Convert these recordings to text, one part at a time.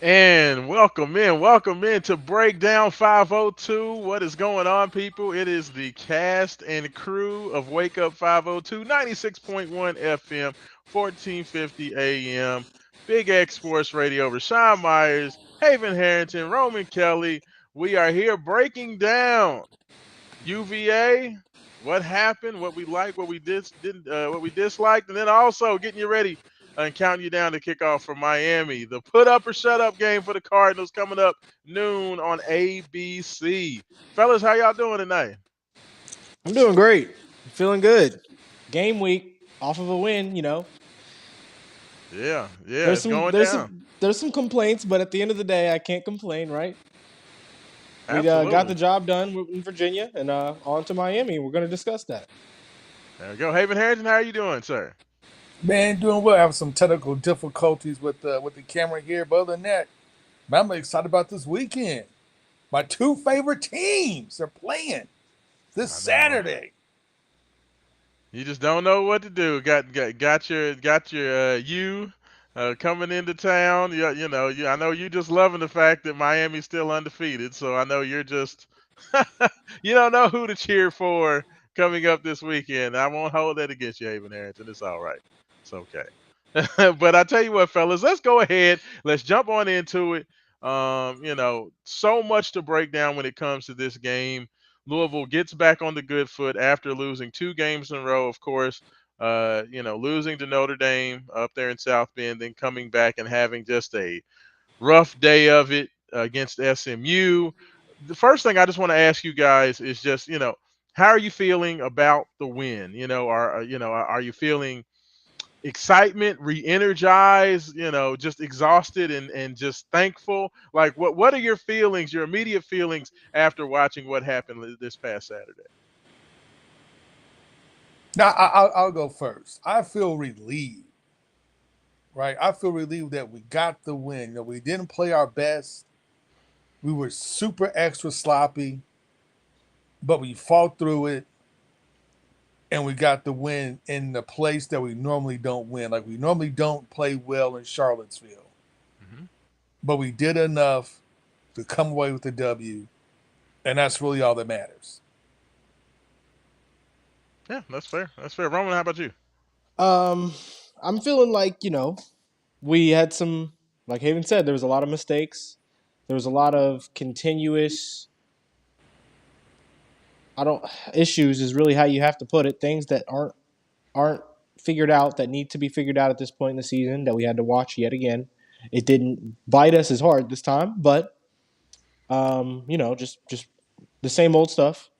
And welcome in to Breakdown 502. What is going on, people? It is the cast and crew of Wake Up 502, 96.1 FM, 1450 AM, Big X Sports Radio. Rashawn Myers, Haven Harrington, Roman Kelly. We are here breaking down UVA, what happened, what we liked, what we didn't, what we disliked, and then also getting you ready and counting you down to kick off for Miami. The put up or shut up game for the Cardinals coming up noon on ABC. Fellas, how y'all doing tonight? I'm doing great. Feeling good. Game week, off of a win, Yeah, There's it's some going there's down. some there's some complaints, but at the end of the day, I can't complain, right? We got Absolutely. the job done in Virginia and on to Miami. We're going to discuss that. There we go. Haven Harrington, how are you doing, sir? Man, doing well. I have some technical difficulties with the camera here, but other than that, man, I'm excited about this weekend. My two favorite teams are playing this I know. Saturday. You just don't know what to do. Got your you coming into town. I know you just loving the fact that Miami's still undefeated. So I know you're just you don't know who to cheer for coming up this weekend. I won't hold that against you, Haven Harrington. It's all right. It's okay. But I tell you what, fellas, let's go ahead. Let's jump on into it. So much to break down when it comes to this game. Louisville gets back on the good foot after losing two games in a row, of course. Losing to Notre Dame up there in South Bend, then coming back and having just a rough day of it against SMU. The first thing I just want to ask you guys is just, how are you feeling about the win? Are you feeling excitement, re-energized, just exhausted and just thankful? Like what are your feelings, your immediate feelings after watching what happened this past Saturday? Now, I'll go first. I feel relieved, right? I feel relieved that we got the win. We didn't play our best. We were super extra sloppy, but we fought through it and we got the win in the place that we normally don't win. Like we normally don't play well in Charlottesville, Hmm. but we did enough to come away with the W, and that's really all that matters. Yeah, that's fair. That's fair. Roman, how about you? Um, I'm feeling like we had some, like Haven said, there was a lot of mistakes. There was a lot of continuous, I don't issues is really how you have to put it. Things that aren't figured out that need to be figured out at this point in the season that we had to watch yet again. It didn't bite us as hard this time, but just the same old stuff.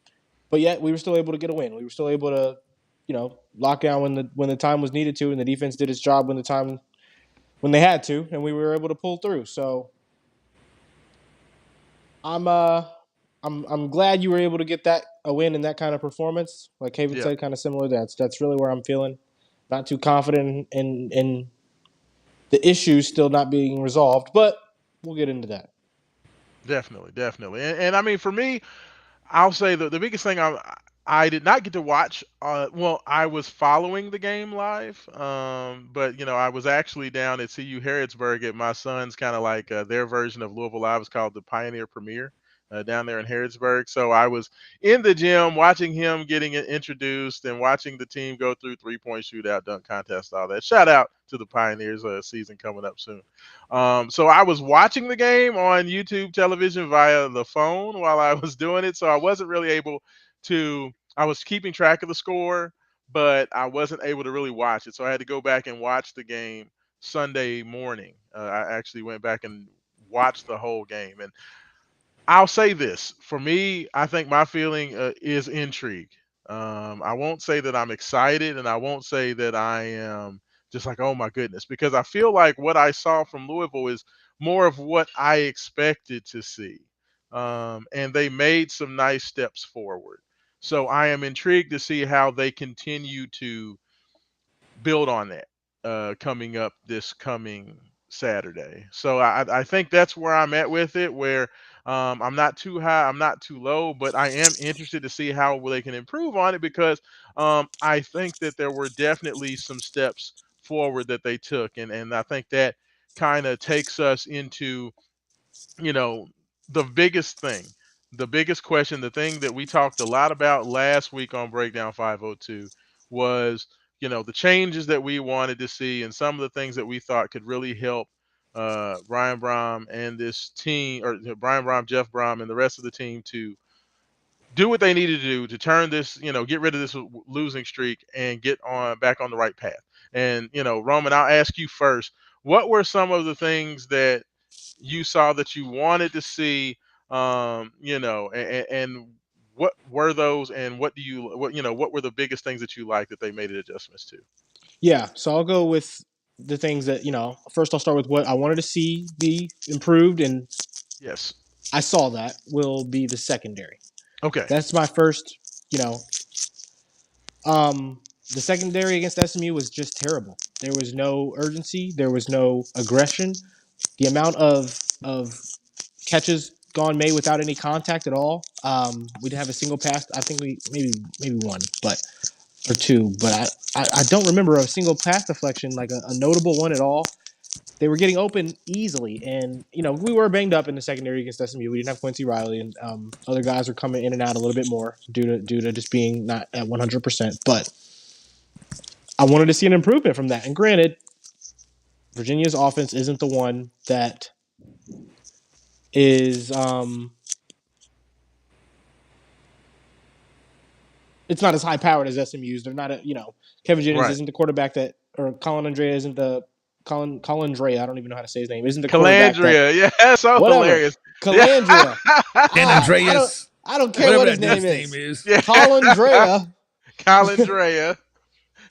But yet we were still able to get a win. We were still able to, lock down when the time was needed to, and the defense did its job when they had to, and we were able to pull through. So I'm uh I'm glad you were able to get that a win in that kind of performance. Like Haven Yeah, said, kind of similar. That's really where I'm feeling. Not too confident in the issues still not being resolved, but we'll get into that. definitely, definitely. And I mean, for me, I'll say the biggest thing I did not get to watch. Well, I was following the game live, but I was actually down at CU Harrodsburg at my son's kind of like their version of Louisville Live is called the Pioneer Premiere. Down there in Harrodsburg, so I was in the gym watching him getting it introduced and watching the team go through 3-point shootout, dunk contest, all that. Shout out to the Pioneers season coming up soon. So I was watching the game on YouTube television via the phone while I was doing it. So I wasn't really able to, I was keeping track of the score, but I wasn't able to really watch it. So I had to go back and watch the game Sunday morning. I actually went back and watched the whole game. And I'll say this for me, I think my feeling is intrigue. I won't say that I'm excited, and I won't say that I am just like, oh my goodness, because I feel like what I saw from Louisville is more of what I expected to see. And they made some nice steps forward. So I am intrigued to see how they continue to build on that coming up this coming Saturday. So I think that's where I'm at with it, where I'm not too high, I'm not too low, but I am interested to see how they can improve on it because I think that there were definitely some steps forward that they took, and I think that kind of takes us into, you know, the biggest thing, the biggest question, the thing that we talked a lot about last week on Breakdown 502 was, the changes that we wanted to see and some of the things that we thought could really help Brian Brom and this team, or Brian Brom, Jeff Brom, and the rest of the team to do what they needed to do to turn this, get rid of this losing streak and get on back on the right path. And, Roman, I'll ask you first, what were some of the things that you saw that you wanted to see, and what were those, and what were the biggest things that you liked that they made adjustments to? Yeah, so I'll go with the things that First, I'll start with what I wanted to see be improved, and Yes. I saw that will be the secondary. Okay. That's my first. You know, the secondary against SMU was just terrible. There was no urgency. There was no aggression. The amount of catches gone made without any contact at all. We didn't have a single pass. I think we maybe one, but or two, but I don't remember a single pass deflection, like a notable one at all. They were getting open easily, and we were banged up in the secondary against SMU. We didn't have Quincy Riley, and other guys were coming in and out a little bit more due to just being not at 100%. But I wanted to see an improvement from that. And granted, Virginia's offense isn't the one that is it's not as high powered as SMU's. They're not Kevin Jennings Right. isn't the quarterback that, or Colin Andrea isn't the Colin Dre, I don't even know how to say his name. Isn't the quarterback Calandria. Yeah, that's so whatever. hilarious. Yeah. Calandria. And Andreas, I don't care whatever what his that name dude's is. name is. Yeah. Calandria. Calandria.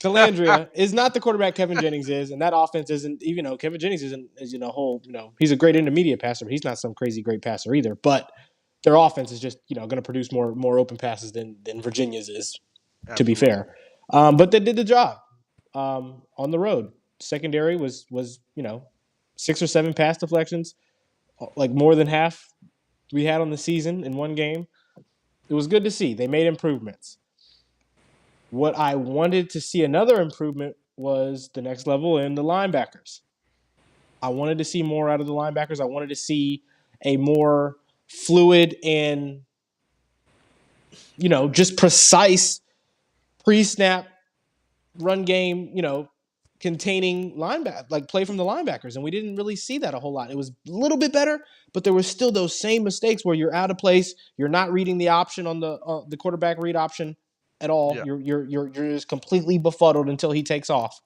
Calandria is not the quarterback Kevin Jennings is, and that offense isn't. Even Kevin Jennings isn't, he's a great intermediate passer, but he's not some crazy great passer either. But their offense is just going to produce more open passes than Virginia's is. To be Absolutely. fair, but they did the job on the road. Secondary was 6 or 7 pass deflections, like more than half we had on the season in one game. It was good to see. They made improvements. What I wanted to see another improvement was the next level in the linebackers. I wanted to see more out of the linebackers. I wanted to see a more fluid and just precise pre-snap run game, containing linebacker, like play from the linebackers, and we didn't really see that a whole lot. It was a little bit better, but there was still those same mistakes where you're out of place, you're not reading the option on the quarterback read option at all. Yeah. You're just completely befuddled until he takes off.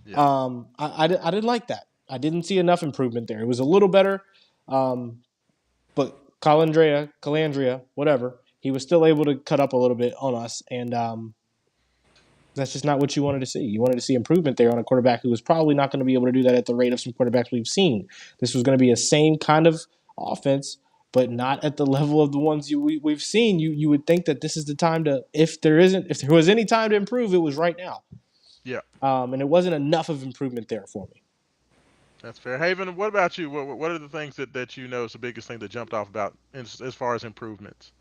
Yeah. I didn't like that. I didn't see enough improvement there. It was a little better, but Calandria, whatever, he was still able to cut up a little bit on us, and that's just not what you wanted to see. You wanted to see improvement there on a quarterback who was probably not going to be able to do that at the rate of some quarterbacks we've seen. This was going to be a same kind of offense, but not at the level of the ones we've seen. You would think that this is the time to, if there was any time to improve, it was right now. Yeah. And it wasn't enough of improvement there for me. That's fair. Haven, what about you? What are the things that is the biggest thing that jumped off about as far as improvements?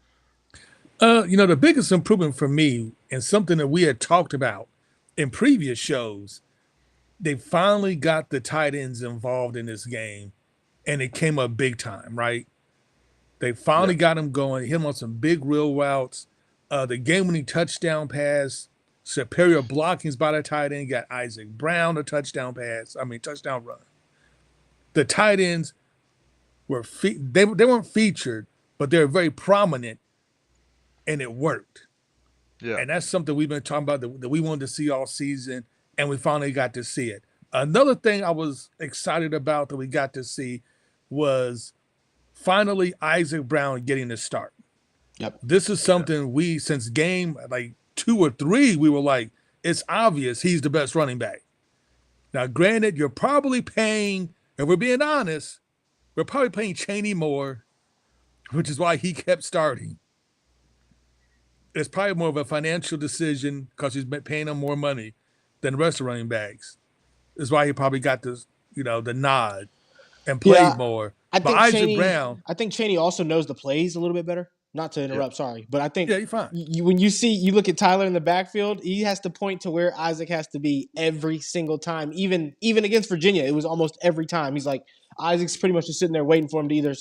The biggest improvement for me, and something that we had talked about in previous shows, they finally got the tight ends involved in this game, and it came up big time, right? They finally got him going, hit him on some big real routes. The game-winning touchdown pass, superior blockings by the tight end, got Isaac Brown a touchdown run. The tight ends they weren't featured, but they were very prominent, and it worked. Yeah. And that's something we've been talking about that we wanted to see all season, and we finally got to see it. Another thing I was excited about that we got to see was finally Isaac Brown getting the start. Yep. This is something we, since game like 2 or 3, we were like, it's obvious he's the best running back. Now, granted, you're probably paying, if we're being honest, we're probably paying Chaney more, which is why he kept starting. It's probably more of a financial decision because he's been paying him more money than the rest of the running backs. That's why he probably got this, the nod and played more. I But Isaac think Brown, Chaney also knows the plays a little bit better. not to Yep. interrupt, sorry, but I think Yeah, you're fine. when you look at Tyler in the backfield, he has to point to where Isaac has to be every single time. Even against Virginia, it was almost every time. He's like Isaac's pretty much just sitting there waiting for him to either.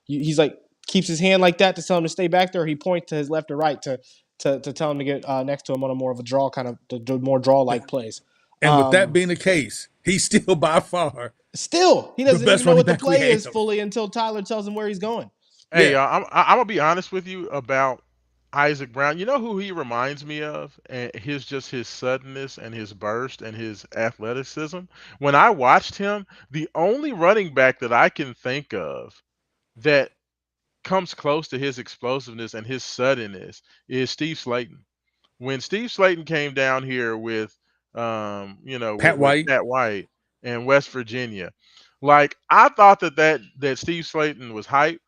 He's like keeps his hand like that to tell him to stay back there. Or he points to his left or right to tell him to get next to him on a more of a draw kind of the more draw like plays. And with that Um, being the case, he's still by far Still, he the doesn't best even know running what the back we play is have. fully until Tyler tells him where he's going. Hey, Yeah. I'm gonna be honest with you about Isaac Brown. You know who he reminds me of, and his suddenness and his burst and his athleticism. When I watched him, the only running back that I can think of that comes close to his explosiveness and his suddenness is Steve Slayton. When Steve Slayton came down here with Pat with White. Pat White and West Virginia, like I thought that Steve Slayton was hype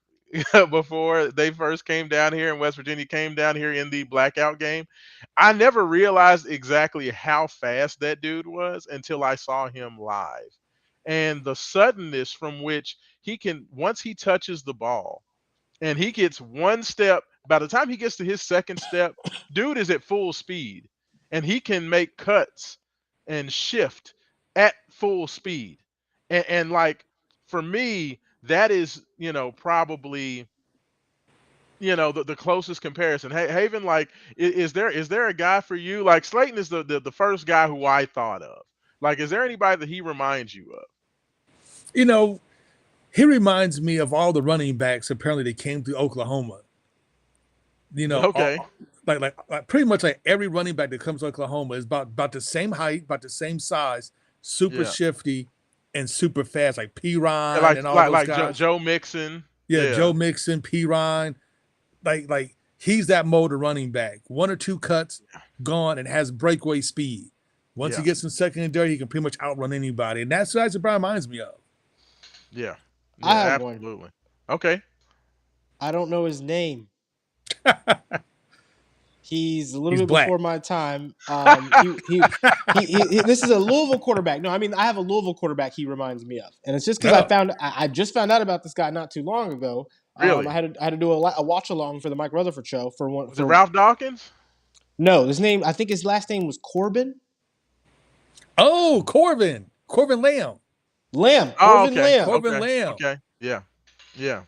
before they first came down here and West Virginia came down here in the blackout game. I never realized exactly how fast that dude was until I saw him live. And the suddenness from which he can once he touches the ball and he gets one step. By the time he gets to his second step, dude is at full speed, and he can make cuts and shift at full speed. And like for me, that is probably the closest comparison. Hey, Haven, like is there a guy for you? Like Slayton is the first guy who I thought of. Like, is there anybody that he reminds you of? You know, he reminds me of all the running backs apparently that came through Oklahoma. You know, Okay. like pretty much like every running back that comes to Oklahoma is about the same height, about the same size, super Yeah. shifty and super fast, like P Yeah, Ryan like and all like those like guys. Joe Mixon. Yeah, Yeah. Joe Mixon, P Ryan, like he's that mode of running back. One or two cuts, gone, and has breakaway speed. Once he Yeah. gets in second and third, he can pretty much outrun anybody, and that's what Isaac Brown reminds me of. Yeah. I Yeah, have one. absolutely. Okay. I don't know his name. He's a little He's bit black. before my time. This is a Louisville quarterback. No, I mean I have a Louisville quarterback. He reminds me of, and it's just because Oh, I just found out about this guy not too long ago. Really? I had to do a watch along for the Mike Rutherford show for one Was it for Ralph Dawkins? no his name I think his last name was oh, Corbin Oh, Corvin okay. Lamb. Corbin Okay. Lamb. Okay. Yeah. Yeah.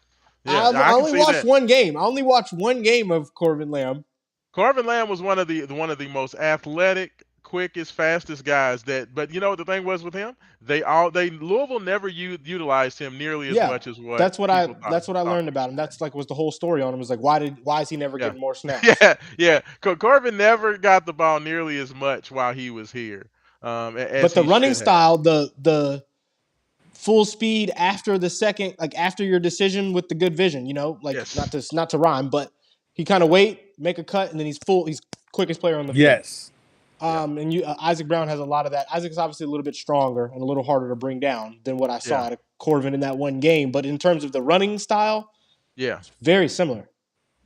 I, Yeah. I I can only see watched that. one game. I only watched one game of Corvin Lamb. Corbin Lamb was one of the most athletic, quickest, fastest guys that but you know what the thing was with him? They Louisville never utilized him nearly as Yeah, much as what people that's what I thought learned they about him. should. That's like was the whole story on him. Was like why is he never Yeah. getting more snaps? Yeah. Yeah. Corbin never got the ball nearly as much while he was here. As But the he running should have. style, the full speed after the second, like after your decision with the good vision, like Yes. not to rhyme, but he kind of wait, make a cut, and then he's quickest player on the field. Yes. Yeah. And Isaac Brown has a lot of that. Isaac's obviously a little bit stronger and a little harder to bring down than what I saw Yeah. out of Corvin in that one game. But in terms of the running style, Yeah. very similar.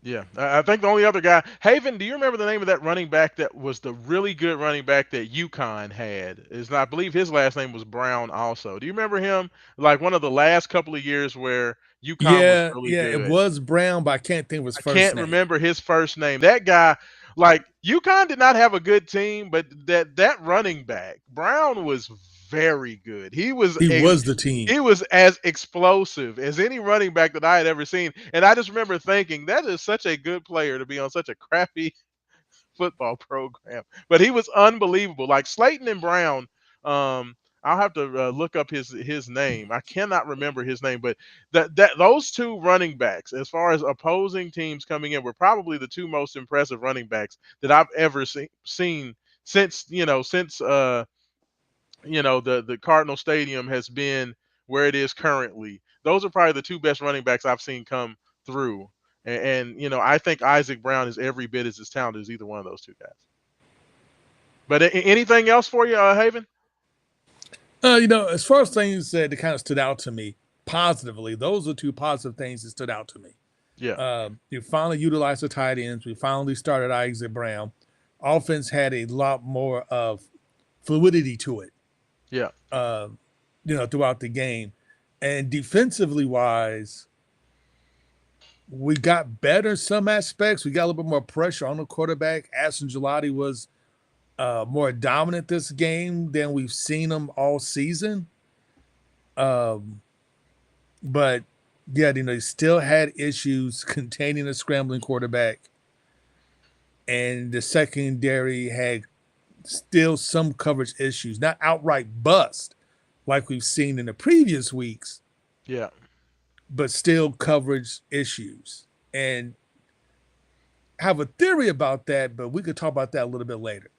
Yeah, I think the only other guy, Haven. Do you remember the name of that running back that was the really good running back that UConn had? I believe his last name was Brown. Also, do you remember him? Like one of the last couple of years where UConn was Yeah, really yeah, it good. was Brown, but I can't think of his I first can't name. remember his first name. That guy, like UConn did not have a good team, but that running back Brown was very good. He was the team. He was as explosive as any running back that I had ever seen. And I just remember thinking that is such a good player to be on such a crappy football program. But he was unbelievable. Like Slayton and Brown, I'll have to look up his name. I cannot remember his name, but that those two running backs, as far as opposing teams coming in, were probably the two most impressive running backs that I've ever seen since the Cardinal Stadium has been where it is currently. Those are probably the two best running backs I've seen come through. And I think Isaac Brown is every bit as talented as either one of those two guys. But anything else for you, Haven? As far as things that kind of stood out to me positively, those are two positive things that stood out to me. Yeah, You finally utilized the tight ends. We finally started Isaac Brown. Offense had a lot more of fluidity to it, yeah, throughout the game. And defensively wise, We got better in some aspects. We got a little bit more pressure on the quarterback. Aston Gelati was more dominant this game than we've seen him all season. Um, but yeah, he still had issues containing a scrambling quarterback, and the secondary had still some coverage issues, not outright bust like we've seen in the previous weeks, Yeah. but still coverage issues. And I have a theory about that, but we could talk about that a little bit later.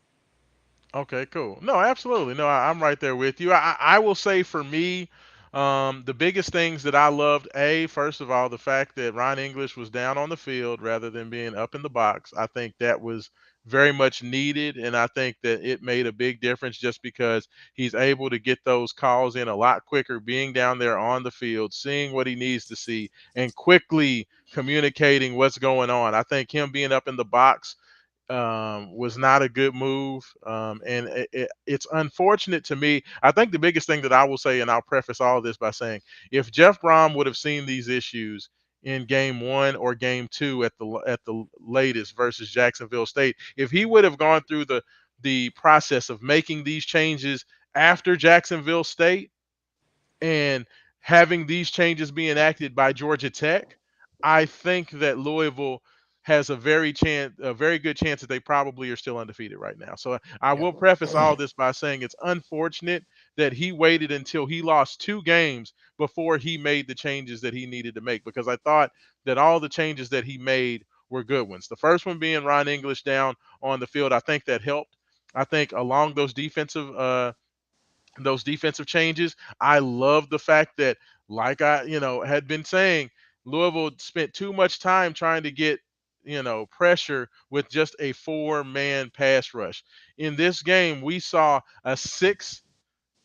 Okay, cool. No, absolutely. No, I'm right there with you. I will say for me, the biggest things that I loved, first of all, the fact that Ron English was down on the field rather than being up in the box. I think that was very much needed, and I think that it made a big difference just because he's able to get those calls in a lot quicker, being down there on the field, seeing what he needs to see, and quickly communicating what's going on. I think him being up in the box was not a good move. And it's unfortunate to me. I think the biggest thing that I will say, and I'll preface all of this by saying, if Jeff Brom would have seen these issues in game one or game two at the latest versus Jacksonville State, if he would have gone through the process of making these changes after Jacksonville State, and having these changes be enacted by Georgia Tech, I think that Louisville has a very good chance that they probably are still undefeated right now. So I Yeah. will preface all this by saying it's unfortunate that he waited until he lost two games before he made the changes that he needed to make, because I thought that all the changes that he made were good ones. The first one being Ron English down on the field, I think that helped. I think along those defensive changes. I love the fact that, like I, had been saying, Louisville spent too much time trying to get, pressure with just a four-man pass rush. In this game, we saw a 6,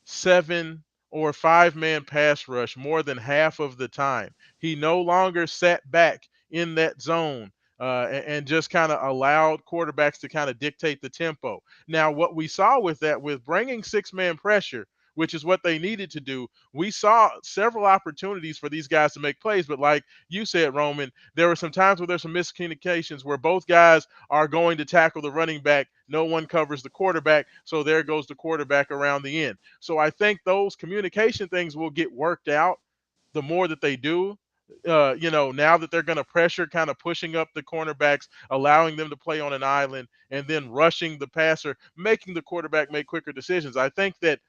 7, or 5-man pass rush more than half of the time. He no longer sat back in that zone and just kind of allowed quarterbacks to kind of dictate the tempo. Now, what we saw with that, with bringing 6-man pressure, which is what they needed to do, we saw several opportunities for these guys to make plays. But like you said, Roman, there were some times where there's some miscommunications where both guys are going to tackle the running back. No one covers the quarterback. So there goes the quarterback around the end. So I think those communication things will get worked out the more that they do. Now that they're going to pressure, kind of pushing up the cornerbacks, allowing them to play on an island, and then rushing the passer, making the quarterback make quicker decisions. I think that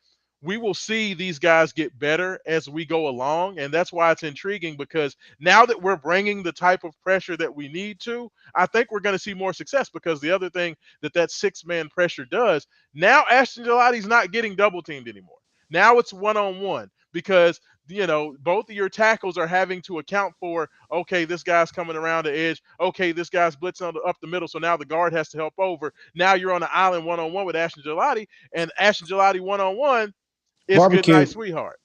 we will see these guys get better as we go along. And that's why it's intriguing, because now that we're bringing the type of pressure that we need to, I think we're going to see more success, because the other thing that 6-man pressure does, now Ashton Gelati's not getting double teamed anymore. Now it's one-on-one, because both of your tackles are having to account for, okay, this guy's coming around the edge, okay, this guy's blitzing up the middle, so now the guard has to help over. Now you're on the island one-on-one with Ashton Gelati, and Ashton Gelati one-on-one is good night, Barbecue. sweetheart.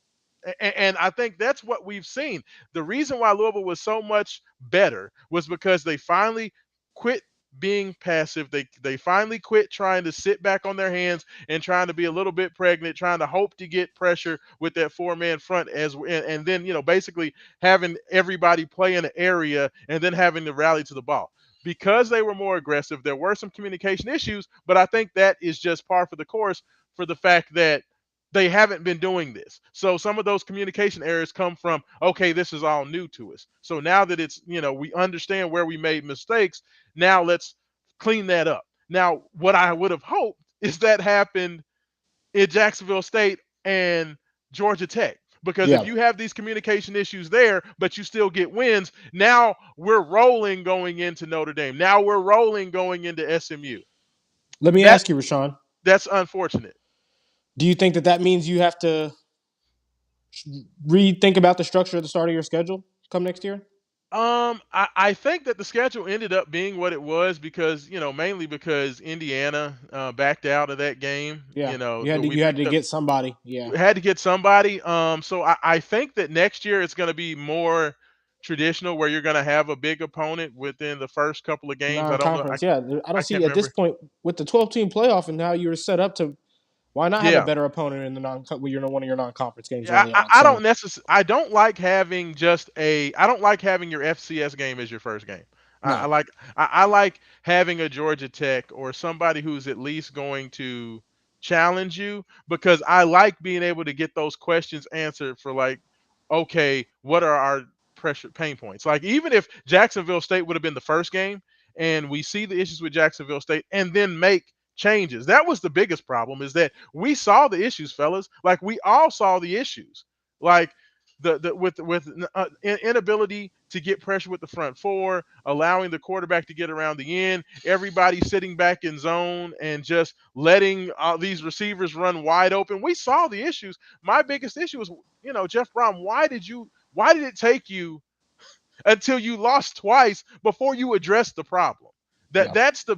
And I think that's what we've seen. The reason why Louisville was so much better was because they finally quit being passive. They finally quit trying to sit back on their hands and trying to be a little bit pregnant, trying to hope to get pressure with that four-man front, and then basically having everybody play in an area and then having to rally to the ball. Because they were more aggressive, there were some communication issues, but I think that is just par for the course for the fact that they haven't been doing this. So some of those communication errors come from, okay, this is all new to us. So now that it's, we understand where we made mistakes, now let's clean that up. Now, what I would have hoped is that happened in Jacksonville State and Georgia Tech. Because if Yeah. you have these communication issues there, but you still get wins, now we're rolling going into Notre Dame. Now we're rolling going into SMU. Let me That ask you, Rashawn. that's unfortunate. Do you think that that means you have to rethink about the structure of the start of your schedule come next year? I think that the schedule ended up being what it was because, mainly because Indiana backed out of that game. Yeah, We you had picked to up, get somebody. Yeah, had to get somebody. So I think that next year it's going to be more traditional, where you're going to have a big opponent within the first couple of games. I don't know. non-conference. Yeah, I don't I see can't at this remember. point with the 12-team playoff and how you were set up to Why not have a Yeah. better opponent in the non when you're in one of your non-conference games Yeah, early I, on? I don't So necessarily. I don't like having just a. I don't like having your FCS game as your first game. I no, like. I like having a Georgia Tech or somebody who's at least going to challenge you because I like being able to get those questions answered for like, okay, what are our pressure pain points? Like even if Jacksonville State would have been the first game and we see the issues with Jacksonville State and then make changes. That was the biggest problem is that we saw the issues, fellas. Like we all saw the issues. Like the with inability to get pressure with the front four, allowing the quarterback to get around the end, everybody sitting back in zone and just letting these receivers run wide open. We saw the issues. My biggest issue was, Jeff Brown. Why did it take you until you lost twice before you address the problem. That yeah, that's the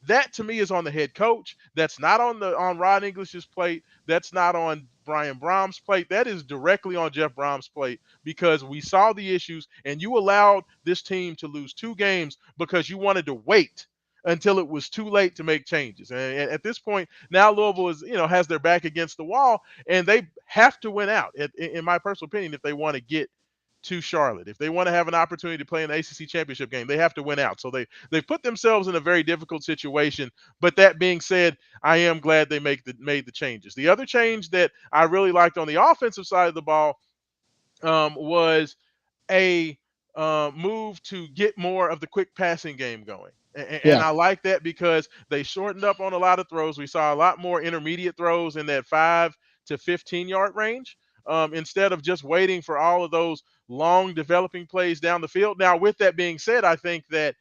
that to me is on the head coach. That's not on Rod English's plate. That's not on Brian Brom's plate. That is directly on Jeff Brom's plate because we saw the issues and you allowed this team to lose two games because you wanted to wait until it was too late to make changes. And at this point, now Louisville is has their back against the wall and they have to win out. In my personal opinion, if they want to get to Charlotte. If they want to have an opportunity to play an ACC championship game, they have to win out. So they've put themselves in a very difficult situation. But that being said, I am glad they made the changes. The other change that I really liked on the offensive side of the ball was a move to get more of the quick passing game going. And yeah. I like that because they shortened up on a lot of throws. We saw a lot more intermediate throws in that 5 to 15 yard range instead of just waiting for all of those long developing plays down the field. Now, with that being said, I think that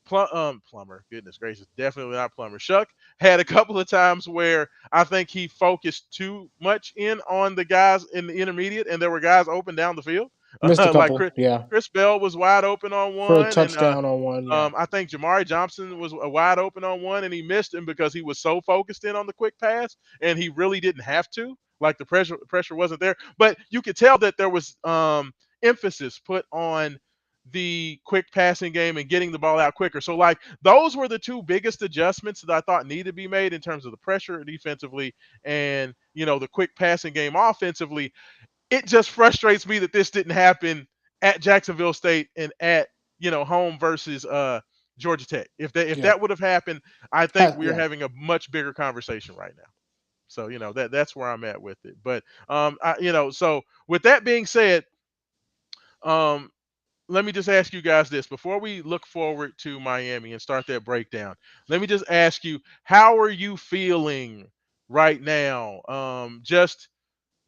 Plummer, goodness gracious, definitely not Plummer. Shuck had a couple of times where I think he focused too much in on the guys in the intermediate, and there were guys open down the field. Missed a Like couple. Yeah, Chris Bell was wide open on for a one, and touchdown on one. Yeah, I think Jamari Johnson was wide open on one, and he missed him because he was so focused in on the quick pass, and he really didn't have to. Like the pressure wasn't there, but you could tell that there was emphasis put on the quick passing game and getting the ball out quicker. So like those were the two biggest adjustments that I thought needed to be made in terms of the pressure defensively and the quick passing game offensively. It just frustrates me that this didn't happen at Jacksonville State and at home versus Georgia Tech. If yeah, that would have happened, I think we're yeah. having a much bigger conversation right now. So that's where I'm at with it. But so with that being said, um, let me just ask you guys this before we look forward to Miami and start that breakdown. Let me just ask you, how are you feeling right now? Just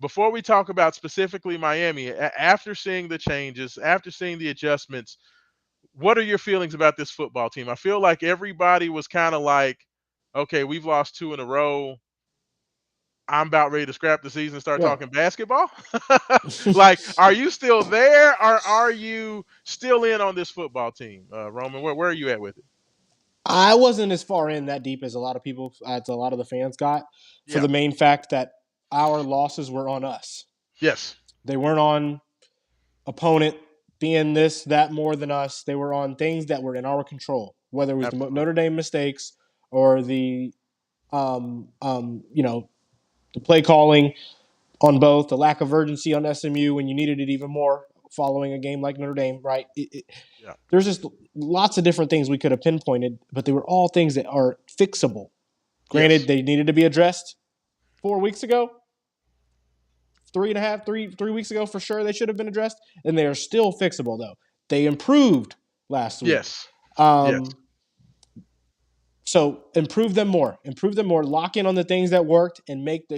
before we talk about specifically Miami, after seeing the changes, after seeing the adjustments, what are your feelings about this football team? I feel like everybody was kind of like, okay, we've lost two in a row. I'm about ready to scrap the season and start Yeah. talking basketball. Like, are you still there or are you still in on this football team, Roman? Where are you at with it? I wasn't as far in that deep as a lot of people, as a lot of the fans got, for Yeah. the main fact that our losses were on us. Yes. They weren't on opponent being this, that more than us. They were on things that were in our control, whether it was the Absolutely. Notre Dame mistakes or the the play calling on both, the lack of urgency on SMU when you needed it even more following a game like Notre Dame, right? Yeah. There's just lots of different things we could have pinpointed, but they were all things that are fixable. Granted, Yes. they needed to be addressed 4 weeks ago, three and a half, 3 weeks ago for sure. They should have been addressed, and they are still fixable though. They improved last week. Yes. Yes. Um, So improve them more, lock in on the things that worked and make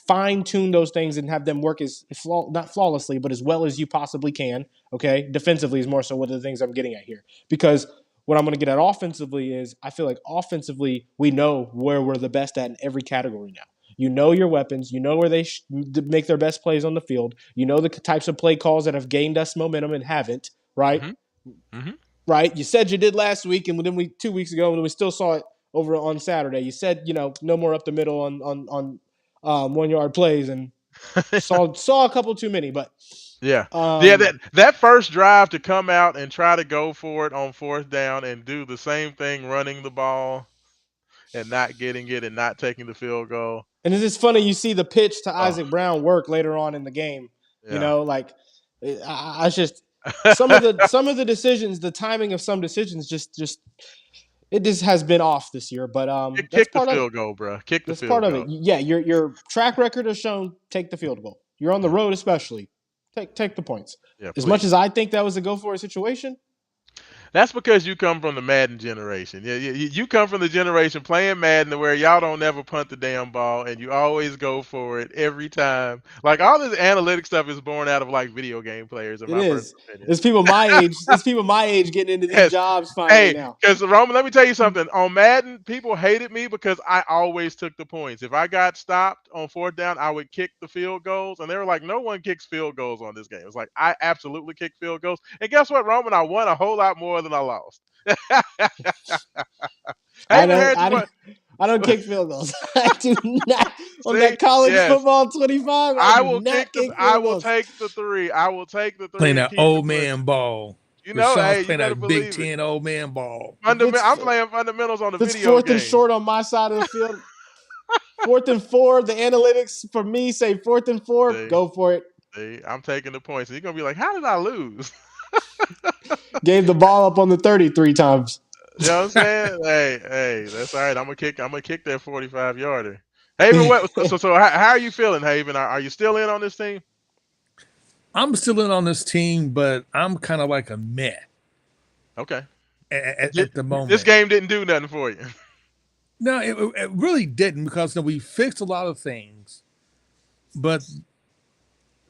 fine tune those things and have them work not flawlessly, but as well as you possibly can. Okay. Defensively is more so one of the things I'm getting at here because what I'm going to get at offensively is I feel like offensively, we know where we're the best at in every category now. You know your weapons. You know where they make their best plays on the field. You know the types of play calls that have gained us momentum and haven't, right? Hmm. Hmm. Right? You said you did last week, and then we 2 weeks ago, and we still saw it over on Saturday. You said no more up the middle on 1 yard plays, and saw a couple too many. But Yeah. Yeah, um, that first drive to come out and try to go for it on fourth down and do the same thing running the ball and not getting it and not taking the field goal. And it's just funny you see the pitch to Oh, Isaac Brown work later on in the game. You yeah. know, like I just some of the decisions, the timing of some decisions, just it just has been off this year. But that's Kick the part of it. field goal, bro. Kick the That's part field of it. goal. Yeah, your track record has shown take the field goal. You're on the Yeah, road, especially take the points. yeah, As much please. as I think that was a go for it situation, That's because you come from the Madden generation. Yeah, you come from the generation playing Madden where y'all don't ever punt the damn ball and you always go for it every time. Like all this analytic stuff is born out of like video game players, in it my is. personal opinion. It's people my age. It's people my age getting into these Yes. jobs finally Hey, now. because Roman, let me tell you something. On Madden, people hated me because I always took the points. If I got stopped on fourth down, I would kick the field goals, and they were like, "No one kicks field goals on this game." It's like I absolutely kick field goals, and guess what, Roman? I won a whole lot more than I lost. I Haven don't. Harris, I don't. I don't kick field goals. I do not. On see, that college yes, football 25, I I do will kick not the. kick I field will goals. take the three. I will take the Playing three and that keep it old man pushing. ball. You know, Rashawn's hey, you playing better that Big believe it. Ten old man ball. If it's I'm playing fundamentals on the if it's video fourth and game. short on my side of the field, 4th and 4, the analytics for me say 4th and 4. See, Go for it. see, I'm taking the points. And you're gonna be like, how did I lose? Gave the ball up on the 33 times. You know what I'm saying? Hey, that's all right. I'm gonna kick that 45 yarder. Haven, what? So how are you feeling, Haven? Are you still in on this team? I'm still in on this team, but I'm kind of like a meh Okay. at the This moment. game didn't do nothing for you. No, it really didn't because we fixed a lot of things, but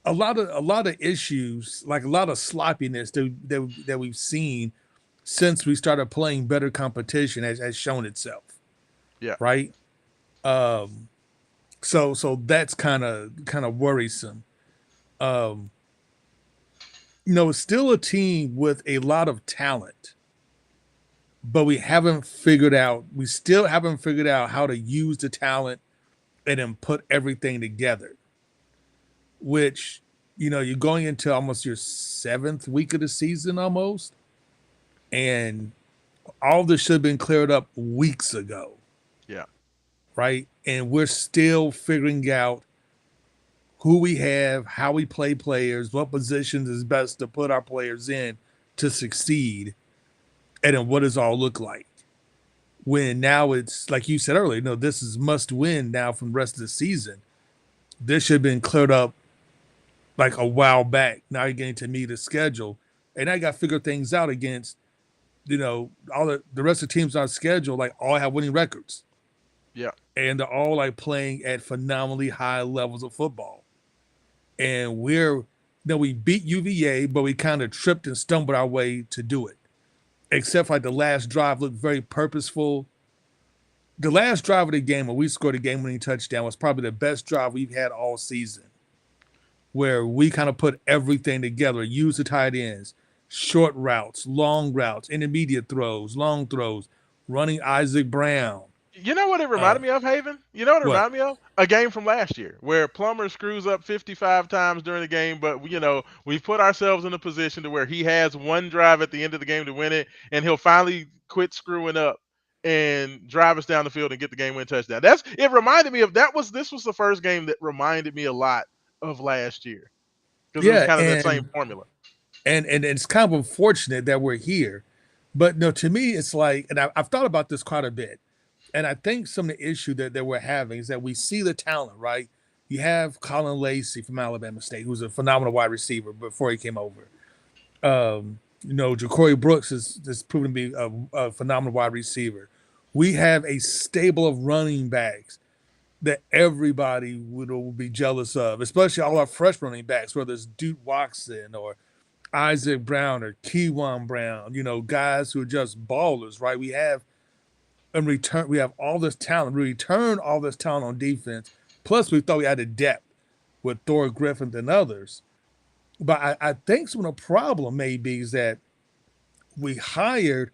a lot of issues, like a lot of sloppiness that we've seen since we started playing better competition has shown itself, Yeah. right? Um, so that's kind of worrisome. Um, it's still a team with a lot of talent, but we still haven't figured out how to use the talent and then put everything together. Which you're going into almost your seventh week of the season almost, and all this should have been cleared up weeks ago, Yeah. right? And we're still figuring out who we have, how we play players, what positions is best to put our players in to succeed, and then what does all look like. When now it's like you said earlier, this is must win now from the rest of the season. This should have been cleared up like a while back. Now you're getting to meet a schedule, and I got to figure things out against all the rest of the teams on our schedule. Like all have winning records, Yeah. and they're all like playing at phenomenally high levels of football. And we beat UVA, but we kind of tripped and stumbled our way to do it. Except like the last drive looked very purposeful. The last drive of the game where we scored a game-winning touchdown was probably the best drive we've had all season, where we kind of put everything together, use the tight ends, short routes, intermediate throws, long throws, running Isaac Brown. You know what it Uh, reminded me of, Haven? You know what it what? reminded me of? A game from last year where Plummer screws up 55 times during the game, but we've put ourselves in a position to where he has one drive at the end of the game to win it, and he'll finally quit screwing up and drive us down the field and get the game win touchdown. It reminded me of this was the first game that reminded me a lot of last year because it was Yeah, kind of that same and formula. and it's kind of unfortunate that we're here, but no, to me it's like, and I've thought about this quite a bit, and I think some of the issue that we're having is that we see the talent, right? You have Colin Lacey from Alabama State, who's a phenomenal wide receiver before he came over. Ja'Cory Brooks is proven to be a phenomenal wide receiver. We have a stable of running backs that everybody will be jealous of, especially all our fresh running backs, whether it's Duke Watson or Isaac Brown or Keywan Brown, guys who are just ballers, right? We have all this talent. We return all this talent on defense. Plus, we thought we had a depth with Thor Griffin and others. But I think some of the problem may be is that we hired,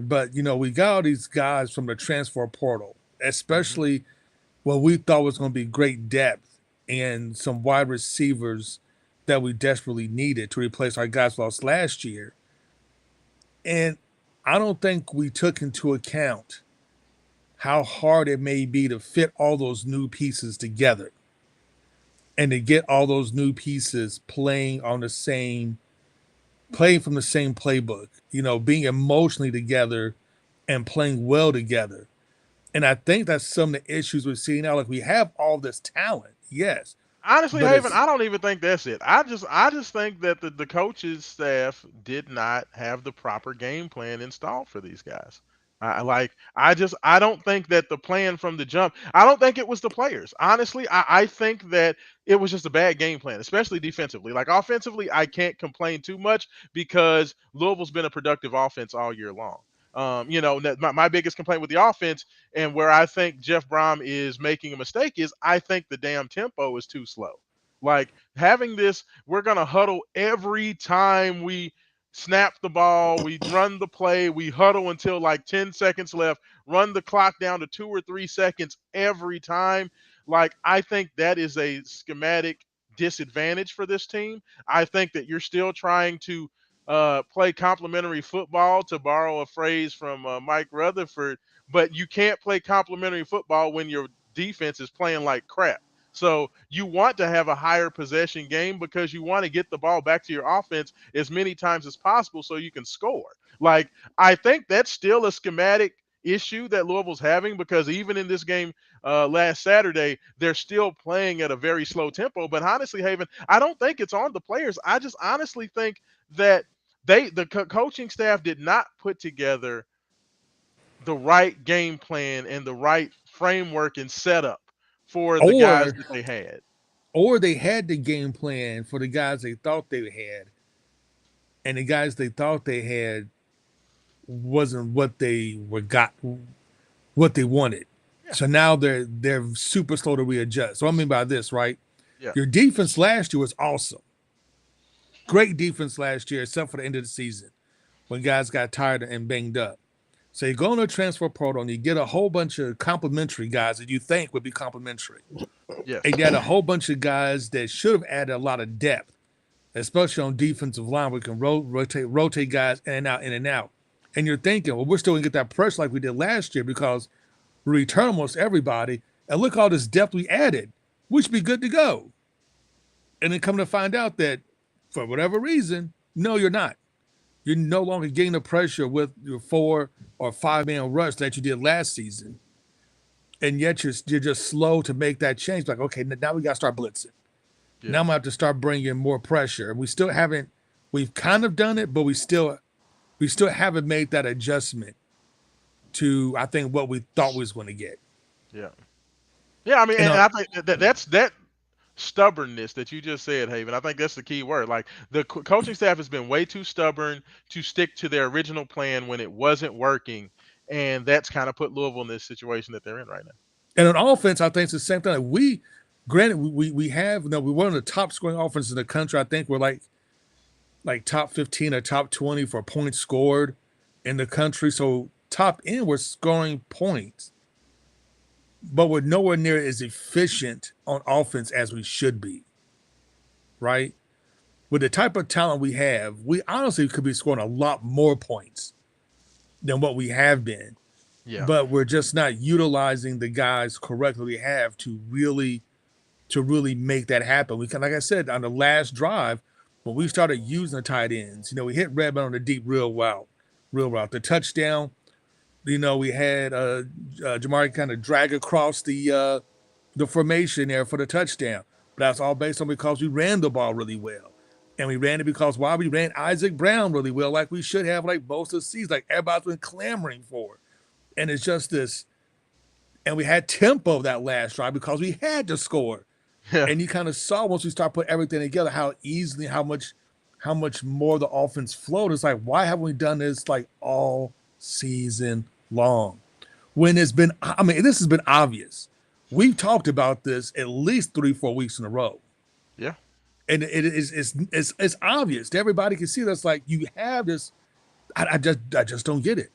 but we got all these guys from the transfer portal, Hmm. especially what we thought was going to be great depth and some wide receivers that we desperately needed to replace our guys lost last year. And I don't think we took into account how hard it may be to fit all those new pieces together and to get all those new pieces playing from the same playbook, being emotionally together and playing well together. And I think that's some of the issues we're seeing now. Like, we have all this talent, yes, Honestly, but Haven, it's I don't even think that's it. I just think that the coaches staff did not have the proper game plan installed for these guys. I don't think that the plan from the jump. I don't think it was the players. Honestly, I think that it was just a bad game plan, especially defensively. Like offensively, I can't complain too much because Louisville's been a productive offense all year long. My biggest complaint with the offense and where I think Jeff Brom is making a mistake is I think the damn tempo is too slow. Like having this, we're going to huddle every time we snap the ball, we run the play, we huddle until like 10 seconds left, run the clock down to 2 or 3 seconds every time. Like, I think that is a schematic disadvantage for this team. I think that you're still trying to play complementary football, to borrow a phrase from Mike Rutherford, but you can't play complementary football when your defense is playing like crap. So you want to have a higher possession game because you want to get the ball back to your offense as many times as possible so you can score. Like, I think that's still a schematic issue that Louisville's having because even in this game last Saturday, they're still playing at a very slow tempo. But honestly, Haven, I don't think it's on the players. I just honestly think that coaching staff did not put together the right game plan and the right framework and setup for the guys or that they had. or they had the game plan for the guys they thought they had, and the guys they thought they had wasn't what they wanted. Yeah, So now they're super slow to readjust. So I mean by this, right? yeah, Your defense last year was awesome. Great defense last year, except for the end of the season when guys got tired and banged up. So you go on a transfer portal and you get a whole bunch of complimentary guys that you think would be complimentary. yes, And you had a whole bunch of guys that should have added a lot of depth, especially on defensive line. We can rotate guys in and out, in and out. And you're thinking, well, we're still gonna get that pressure like we did last year because we return almost everybody. And look all this depth we added. We should be good to go. And then come to find out that for whatever reason, no, you're not. You're no longer getting the pressure with your 4 or 5 man rush that you did last season. And yet you're just slow to make that change. Like, okay, now we got to start blitzing. Now I'm yes, gonna have to start bringing more pressure. And we still haven't. We've kind of done it, but we still haven't made that adjustment to I think what we thought we was going to get. yeah, yeah. I mean, And and I think that's that stubbornness that you just said, Haven. I think that's the key word. Like the coaching staff has been way too stubborn to stick to their original plan when it wasn't working, and that's kind of put Louisville in this situation that they're in right now. and on offense, I think it's the same thing. Like granted, we have no, we're one of the top scoring offenses in the country. I think we're like top 15 or top 20 for points scored in the country. So top end, we're scoring points, but we're nowhere near as efficient on offense as we should be. Right? With the type of talent we have, we honestly could be scoring a lot more points than what we have been. Yeah, But we're just not utilizing the guys correctly we have to really make that happen. We can, like I said, on the last drive, when we started using the tight ends, we hit Redmond on the deep real route. The touchdown, we had Jamari kind of drag across the formation there for the touchdown. But that's all based on because we ran the ball really well. And we ran it because why we ran Isaac Brown really well, like we should have, like most of the season, like everybody's been clamoring for. And it's just this, and we had tempo that last drive because we had to score. yeah, And you kind of saw once we start putting everything together how easily, how much more the offense flowed. It's like, why haven't we done this like all season long? When it's been, I mean, this has been obvious. We've talked about this at least 3, 4 weeks in a row. yeah. And it's obvious. Everybody can see that's like you have this. I just don't get it.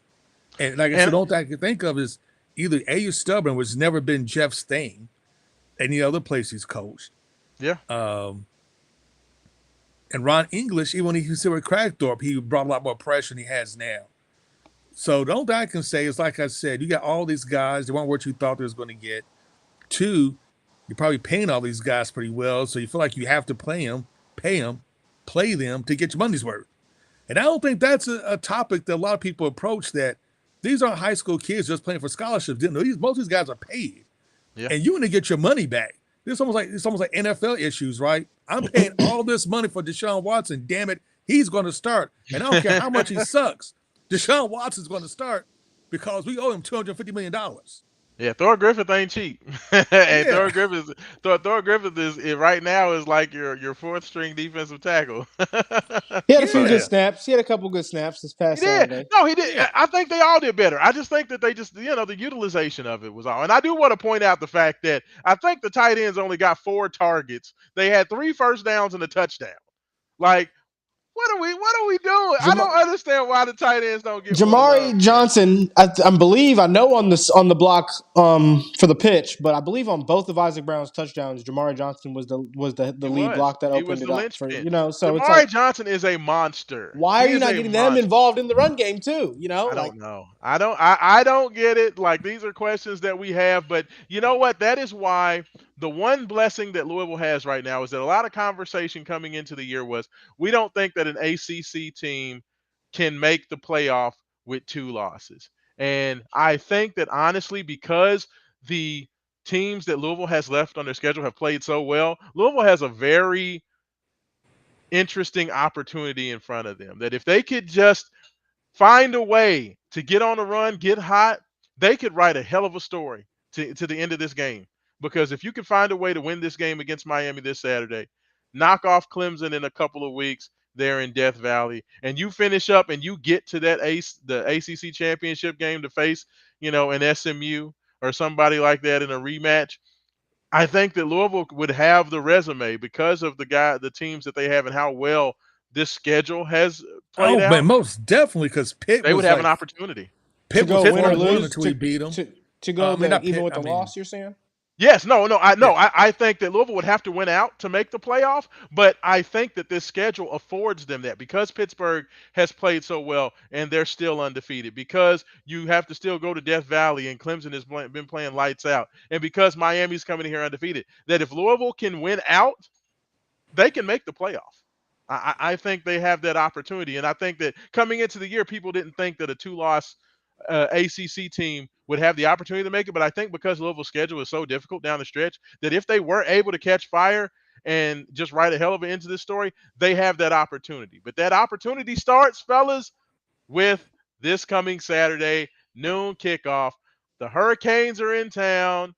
And like I said, And the only thing I can think of is either A, you're stubborn, which has never been Jeff's thing, any other place he's coached. yeah, Um, and Ron English, even when he was here with Crackthorpe, he brought a lot more pressure than he has now. So the only thing I can say is, like I said, you got all these guys. They weren't what you thought they was going to get. Two, you're probably paying all these guys pretty well, so you feel like you have to pay them, play them to get your money's worth. And I don't think that's a topic that a lot of people approach. That these aren't high school kids just playing for scholarships. Most of these guys are paid, Yeah. and you want to get your money back. It's almost like NFL issues, right? I'm paying all this money for Deshaun Watson. Damn it, he's going to start, and I don't care how much he sucks. Deshaun Watson's going to start because we owe him $250 million. Yeah, Thor Griffith ain't cheap. Hey, Yeah, Thor Griffith right now is like your fourth string defensive tackle. He had a few So good yeah, yeah. snaps. He had a couple good snaps this He past did. Saturday. No, he did. yeah. I think they all did better. I just think that they just, the utilization of it was all. And I do want to point out the fact that I think the tight ends only got 4 targets. They had 3 first downs and a touchdown. Like, what are we doing? I Jam- don't understand why the tight ends don't get more love, Jamari man. Johnson, I believe, I know on the block for the pitch, but I believe on both of Isaac Brown's touchdowns, Jamari Johnson was the He lead was. block that He was opened it the up for linchpin. So it's like, Jamari Johnson is a monster. why are He you is not a getting them monster. involved in the run game too? I Like, don't know. I don't get it. Like, these are questions that we have, but you know what? That is why the one blessing that Louisville has right now is that a lot of conversation coming into the year was we don't think that an ACC team can make the playoff with 2 losses. And I think that honestly, because the teams that Louisville has left on their schedule have played so well, Louisville has a very interesting opportunity in front of them. That if they could just find a way to get on a run, get hot, they could write a hell of a story to the end of this game. Because if you can find a way to win this game against Miami this Saturday, knock off Clemson in a couple of weeks there in Death Valley, and you finish up and you get to the ACC championship game to face, an SMU or somebody like that in a rematch. I think that Louisville would have the resume because of the teams that they have and how well this schedule has played Oh man, out. most definitely because They would have an opportunity. to Pitt was go Pitt win or 4-1 lose, until we beat them. to go I mean, not even Pitt. with I the mean, loss. You're saying? Yes, no, no, I yeah. no, I think that Louisville would have to win out to make the playoff, but I think that this schedule affords them that because Pittsburgh has played so well and they're still undefeated, because you have to still go to Death Valley and Clemson has been playing lights out, and because Miami's coming here undefeated, that if Louisville can win out, they can make the playoff. I think they have that opportunity, and I think that coming into the year, people didn't think that a two-loss ACC team would have the opportunity to make it. But I think because Louisville's schedule is so difficult down the stretch, that if they were able to catch fire and just write a hell of an end to this story, they have that opportunity. But that opportunity starts, fellas, with this coming Saturday noon kickoff. The Hurricanes are in town.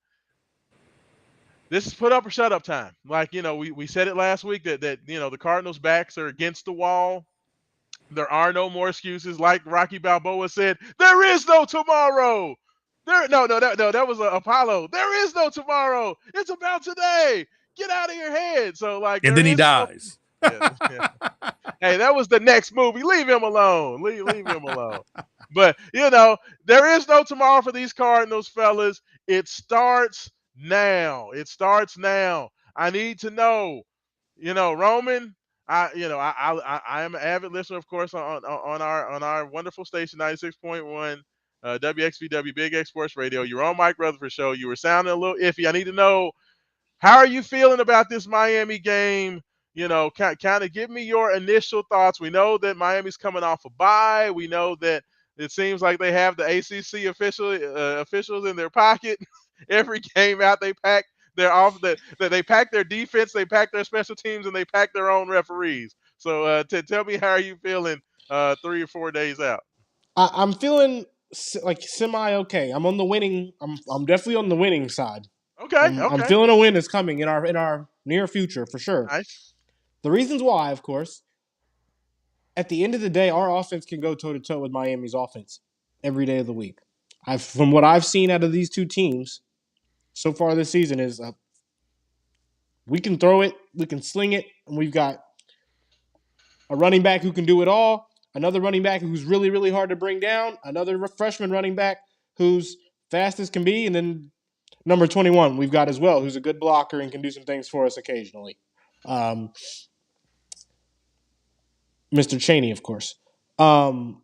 This is put up or shut up time. Like, we said it last week that the Cardinals' backs are against the wall. There are no more excuses. Like Rocky Balboa said, there is no tomorrow. That was Apollo. There is no tomorrow. It's about today. Get out of your head. So, like, And there then he is no. dies. Yeah, yeah. Hey, that was the next movie. Leave him alone. Leave him alone. But there is no tomorrow for these Cardinals, fellas. It starts now. It starts now. I need to know. Roman. I am an avid listener, of course, on our wonderful station 96.1 WXVW Big X Sports Radio. You're on Mike Rutherford show. You were sounding a little iffy. I need to know, how are you feeling about this Miami game? Kind of give me your initial thoughts. We know that Miami's coming off a bye. We know that it seems like they have the ACC officials in their pocket. Every game out, they pack they pack their defense, they pack their special teams, and they pack their own referees. So, tell me, how are you feeling 3 or 4 days out? I'm feeling like semi okay. I'm on the winning. I'm definitely on the winning side. Okay, I'm okay, feeling a win is coming in our near future for sure. nice. The reasons why, of course, at the end of the day, our offense can go toe to toe with Miami's offense every day of the week. From what I've seen out of these two teams so far this season, is we can throw it, we can sling it, and we've got a running back who can do it all, another running back who's really, really hard to bring down, another freshman running back who's fast as can be, and then number 21 we've got as well, who's a good blocker and can do some things for us occasionally. Um, Mr. Cheney, of course. Um,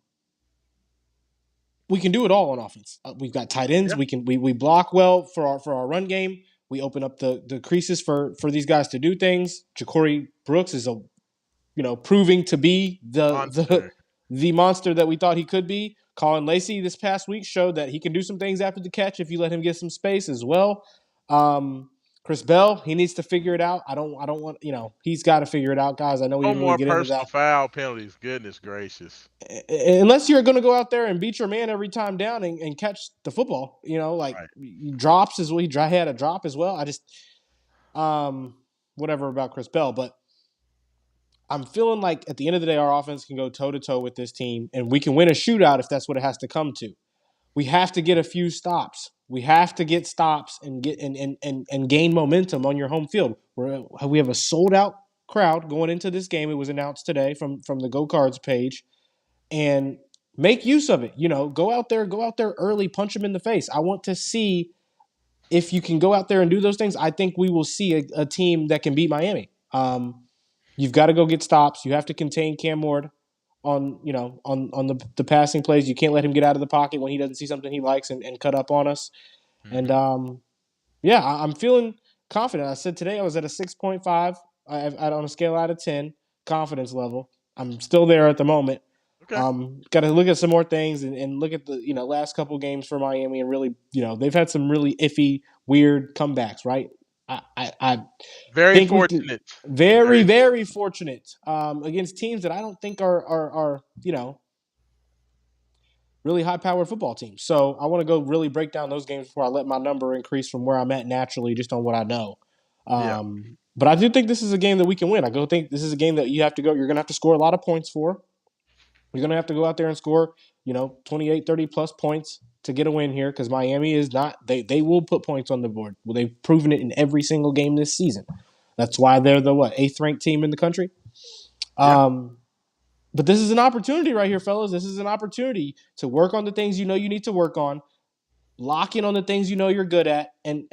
we can do it all on offense. We've got tight ends. Yeah, We block well for our run game. We open up the creases for these guys to do things. Ja'Cory Brooks is a proving to be monster. the monster that we thought he could be. Colin Lacey this past week showed that he can do some things after the catch if you let him get some space as well. Um, Chris Bell, he needs to figure it out. I don't want he's got to figure it out, guys. I know we No didn't really more get into personal that. foul penalties. Goodness gracious. Unless you're going to go out there and beat your man every time down and catch the football, like Right. drops as well. He had a drop as well. I just whatever about Chris Bell, but I'm feeling like at the end of the day, our offense can go toe to toe with this team, and we can win a shootout if that's what it has to come to. We have to get a few stops. We have to get stops and get and gain momentum on your home field. We have a sold out crowd going into this game. It was announced today from the Go Cards page, and make use of it. Go out there early, punch them in the face. I want to see if you can go out there and do those things. I think we will see a team that can beat Miami. You've got to go get stops. You have to contain Cam Ward on the passing plays. You can't let him get out of the pocket when he doesn't see something he likes and cut up on us. And Hmm. yeah, I'm feeling confident. I said today I was at a 6.5 on a scale out of 10 confidence level. I'm still there at the moment. Okay. Got to look at some more things and look at the last couple games for Miami and really they've had some really iffy, weird comebacks. Right. I Very think we could fortunate. very Very very fortunate. fortunate against teams that I don't think are really high powered football teams. So I want to go really break down those games before I let my number increase from where I'm at naturally, just on what I know. Yeah. But I do think this is a game that we can win. I go think this is a game that you have to go. You're going to have to score a lot of points for. You're going to have to go out there and score, 28, 30 plus points to get a win here because Miami is not, they will put points on the board. Well, they've proven it in every single game this season. That's why they're the eighth ranked team in the country. Yeah. Um, but this is an opportunity right here, fellas. This is an opportunity to work on the things you need to work on, lock in on the things you're good at, and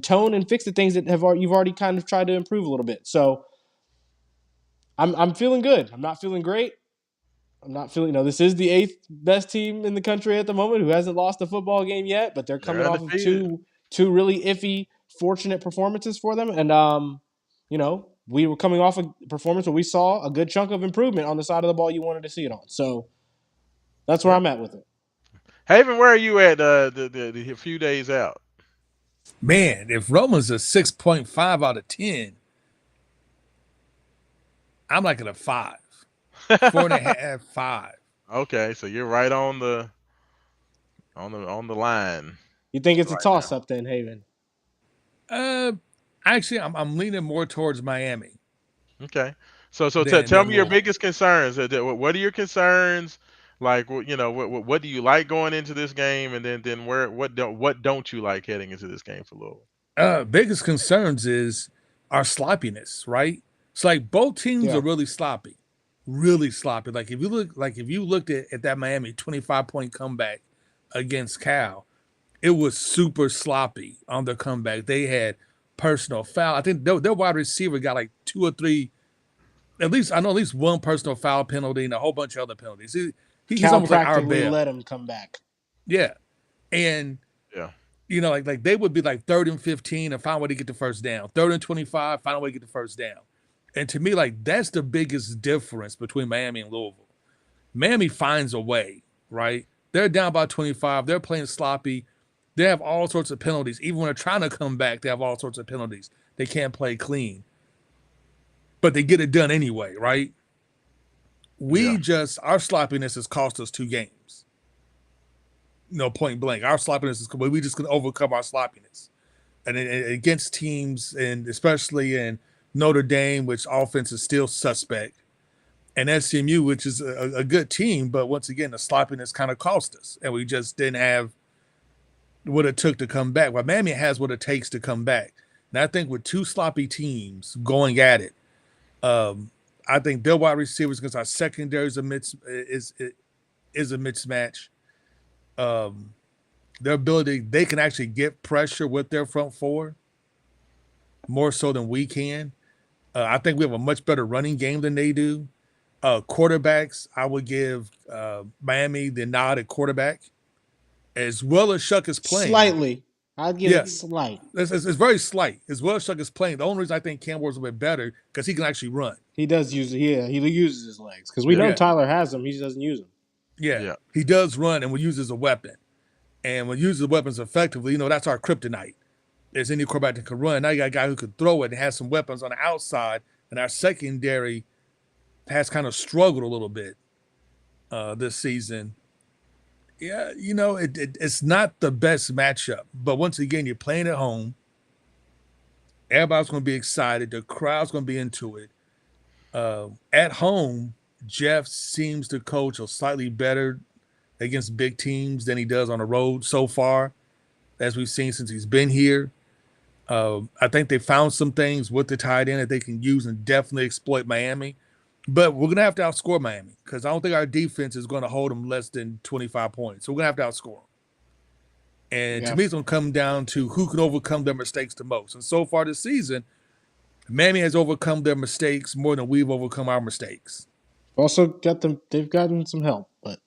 tone and fix the things that you've already kind of tried to improve a little bit. So I'm feeling good. I'm not feeling great. I'm not feeling. This is the eighth best team in the country at the moment who hasn't lost a football game yet, but they're They're coming off of undefeated. two really iffy, fortunate performances for them, and we were coming off a performance where we saw a good chunk of improvement on the side of the ball you wanted to see it on. So that's where Yeah. I'm at with it. Haven, where are you at the few days out? Man, if Roman's a 6.5 out of 10, I'm like at a 5, 4.5, 5. Okay, so you're right on the line You think it's a right toss now. up then, Haven? Uh, actually, I'm leaning more towards Miami Okay. So tell than me your Louisville. biggest concerns. What are your concerns? Like, what do you like going into this game, and then what don't you like heading into this game for Louisville? Biggest concerns is our sloppiness, right? It's like both teams are Yeah. really sloppy, really sloppy. If you looked at that Miami 25-point comeback against Cal, it was super sloppy on the comeback. They had personal foul. I think their wide receiver got like two or three. At least I know at least one personal foul penalty and a whole bunch of other penalties. He's Cal almost like our practically Bell. let him come back. Yeah, and Yeah. like they would be like 3rd and 15 and find a way to get the first down. 3rd and 25, find a way to get the first down. And to me, like that's the biggest difference between Miami and Louisville. Miami finds a way, right? They're down by 25. They're playing sloppy. They have all sorts of penalties. Even when they're trying to come back, they have all sorts of penalties. They can't play clean, but they get it done anyway, right? Yeah. Our sloppiness has cost us 2 games. Point blank. Our sloppiness is, we just can overcome our sloppiness. And against teams, and especially in Notre Dame, which offense is still suspect, and SMU, which is a good team, but once again, the sloppiness kind of cost us, and we just didn't have what it took to come back. Well, Miami has what it takes to come back. And I think with two sloppy teams going at it, um, I think their wide receivers against our secondary is a mismatch. Um, their ability, they can actually get pressure with their front four more so than we can. I think we have a much better running game than they do. Quarterbacks, I would give Miami the nod at quarterback, as well as Shuck is playing. Slightly. I'd give Yeah, it slight. it's very slight. As well as Shuck is playing, the only reason I think Cam Ward's a bit better because he can actually run. He does use it. Yeah, he uses his legs because we Yeah. know Yeah, Tyler has them. He just doesn't use them. yeah, Yeah. he does run and will use as a weapon. And when uses weapons effectively, that's our kryptonite. There's any quarterback that can run. Now you got a guy who could throw it and has some weapons on the outside, and our secondary has kind of struggled a little bit this season. Yeah, it's not the best matchup, but once again, you're playing at home. Everybody's going to be excited. The crowd's going to be into it. At home, Jeff seems to coach a slightly better against big teams than he does on the road so far, as we've seen since he's been here. I think they found some things with the tight end that they can use and definitely exploit Miami. But we're going to have to outscore Miami because I don't think our defense is going to hold them less than 25 points. So we're going to have to outscore them. And to Yeah. me, it's going to come down to who can overcome their mistakes the most. And so far this season, Miami has overcome their mistakes more than we've overcome our mistakes. Also got them. They've gotten some help, but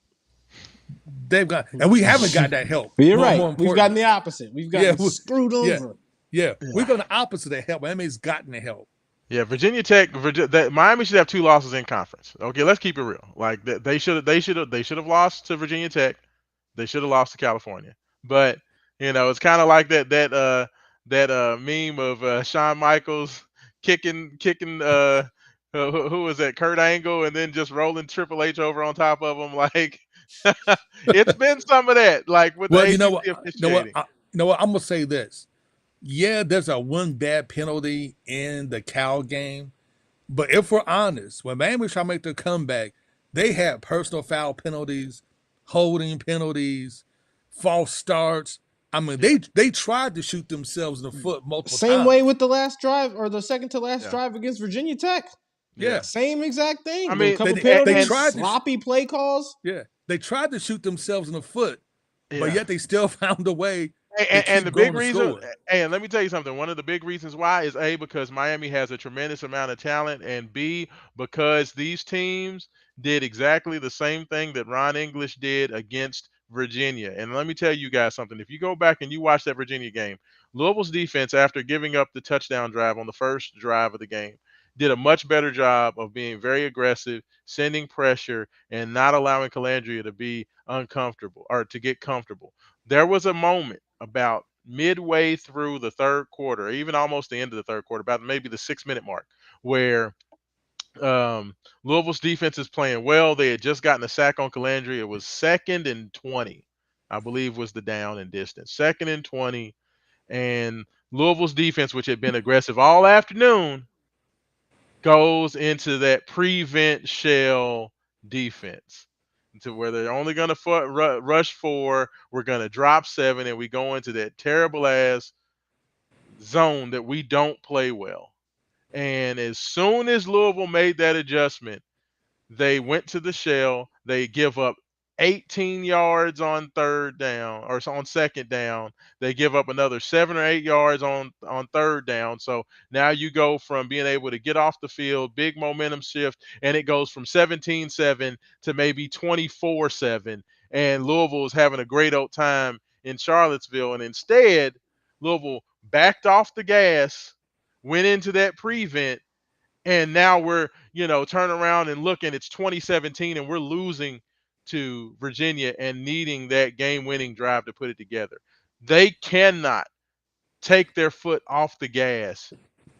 They've got, and we haven't got that help. you're More right. We've gotten importantly, the opposite. We've yeah, gotten screwed yeah, over. yeah. Yeah. We've got the opposite of help. Miami's gotten the help. Yeah, Virginia Tech, Miami should have 2 losses in conference. Okay, let's keep it real. Like they should have lost to Virginia Tech. They should have lost to California. But it's kind of like that meme of Shawn Michaels kicking who was that, Kurt Angle, and then just rolling Triple H over on top of him. Like it's been some of that, like with the Well, ACC you know what, officiating. I'm gonna say this. Yeah, there's a one bad penalty in the Cal game, but if we're honest, when Miami was trying to make their comeback, they had personal foul penalties, holding penalties, false starts. I mean, Yeah, they tried to shoot themselves in the foot multiple Same way times. with the last drive or the second to last yeah, drive against Virginia Tech. yeah. Yeah, Same exact I thing. A mean, couple they penalties, tried to sloppy play calls. yeah they tried to shoot themselves in the foot, but yeah. yet they still found a way to And keep the big going and reason, score. and let me tell you something. One of the big reasons why is A, because Miami has a tremendous amount of talent, and B, because these teams did exactly the same thing that Ron English did against Virginia. And let me tell you guys something. If you go back and you watch that Virginia game, Louisville's defense, after giving up the touchdown drive on the first drive of the game, did a much better job of being very aggressive, sending pressure, and not allowing Calandria to be uncomfortable or to get comfortable. There was a moment about midway through the third quarter, even almost the end of the third quarter, about maybe the 6 minute mark, where Louisville's defense is playing well. They had just gotten a sack on Calandria. It was 2nd and 20, I believe, was the down and distance. 2nd and 20, and Louisville's defense, which had been aggressive all afternoon, goes into that prevent shell defense to where they're only going to rush 4. We're going to drop 7, and we go into that terrible ass zone that we don't play well. And as soon as Louisville made that adjustment, they went to the shell. They give up 18 yards on third down or on second down. They give up another 7 or 8 yards on third down. So now you go from being able to get off the field, big momentum shift, and it goes from 17-7 to maybe 24-7. And Louisville is having a great old time in Charlottesville. And instead, Louisville backed off the gas, went into that prevent, and now we're turn around and looking, it's 2017 and we're losing to Virginia and needing that game-winning drive to put it together. They cannot take their foot off the gas